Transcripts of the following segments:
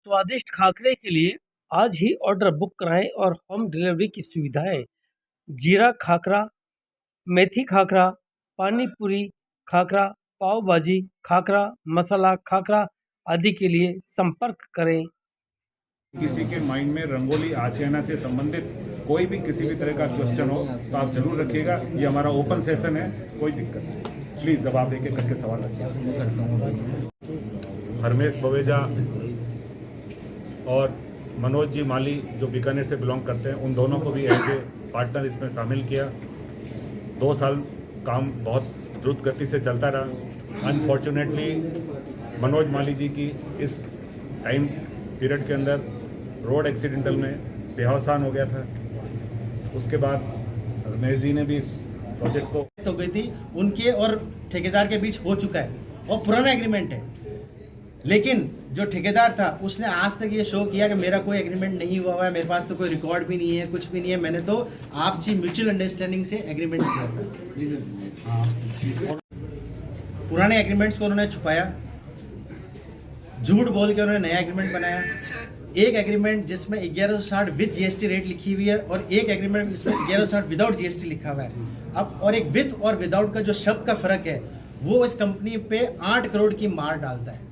स्वादिष्ट खाकरे के लिए आज ही ऑर्डर बुक कराएं और होम डिलीवरी की सुविधाएं। जीरा खाकरा, मेथी खाकरा, पानी पूरी खाकरा, पाव भाजी खाकरा, मसाला खाकरा आदि के लिए संपर्क करें। किसी के माइंड में रंगोली आशियाना से संबंधित कोई भी किसी भी तरह का क्वेश्चन हो तो आप जरूर रखिएगा। ये हमारा ओपन सेशन है, कोई दिक्कत नहीं। प्लीज़ जब आप एक एक करके सवाल रखिए। हरमेश बवेजा और मनोज जी माली जो बीकानेर से बिलोंग करते हैं, उन दोनों को भी एज ए पार्टनर इसमें शामिल किया। 2 साल काम बहुत द्रुत गति से चलता रहा। अनफॉर्चुनेटली मनोज माली जी की इस टाइम पीरियड के अंदर रोड एक्सीडेंटल में देहावसान हो गया था। उसके बाद रमेश जी ने भी इस प्रोजेक्ट को तो गई थी, उनके और ठेकेदार के बीच हो चुका है और पुराना एग्रीमेंट है। लेकिन जो ठेकेदार था उसने आज तक ये शो किया कि मेरा कोई एग्रीमेंट नहीं हुआ है, मेरे पास तो कोई रिकॉर्ड भी नहीं है, कुछ भी नहीं है, मैंने तो आपसी म्यूचुअल अंडरस्टैंडिंग से एग्रीमेंट किया था। पुराने एग्रीमेंट्स को उन्होंने छुपाया, झूठ बोल के उन्होंने नया एग्रीमेंट बनाया। एक एग्रीमेंट जिसमें 1160 विद जीएसटी रेट लिखी हुई है और एक एग्रीमेंट जिसमें 1160 विदाउट जीएसटी लिखा हुआ है। अब और एक विद और विदाउट का जो शब्द का फर्क है वो इस कंपनी पे 8 करोड़ की मार डालता है।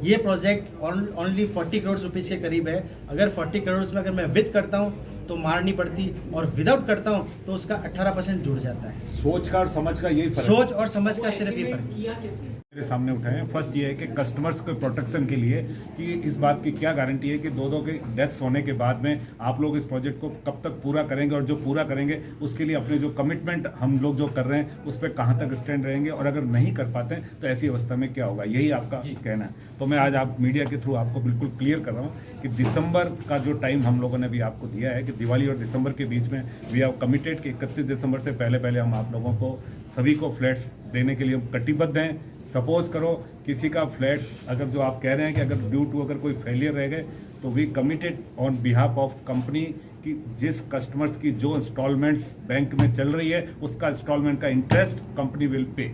ये प्रोजेक्ट ओनली 40 करोड़ रुपीस के करीब है। अगर 40 करोड़ में अगर मैं विद करता हूँ तो मार नहीं पड़ती और विदाउट करता हूँ तो उसका 18% जुड़ जाता है। सोच का और समझ का यही फर्क, सोच और समझ का सिर्फ ये फर्क मेरे सामने उठाए हैं। फर्स्ट ये है कि कस्टमर्स के प्रोटेक्शन के लिए कि इस बात की क्या गारंटी है कि दो के डेथ्स होने के बाद में आप लोग इस प्रोजेक्ट को कब तक पूरा करेंगे, और जो पूरा करेंगे उसके लिए अपने जो कमिटमेंट हम लोग जो कर रहे हैं उस पर कहाँ तक स्टैंड रहेंगे, और अगर नहीं कर पाते हैं तो ऐसी अवस्था में क्या होगा, यही आपका कहना है। तो मैं आज आप मीडिया के थ्रू आपको बिल्कुल क्लियर कर रहा हूँ कि दिसंबर का जो टाइम हम लोगों ने भी आपको दिया है कि दिवाली और दिसंबर के बीच में वी हैव कमिटेड कि 31 दिसंबर से पहले हम आप लोगों को सभी को फ्लैट्स देने के लिए कटिबद्ध हैं। सपोज करो किसी का फ्लैट्स अगर जो आप कह रहे हैं कि अगर ड्यू टू अगर कोई फेलियर रह गए तो we committed on behalf of company कि जिस कस्टमर्स की जो इंस्टॉलमेंट्स बैंक में चल रही है उसका इंस्टॉलमेंट का इंटरेस्ट कंपनी विल पे।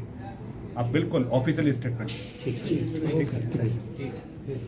आप बिल्कुल ऑफिशियल स्टेटमेंट। ठीक है।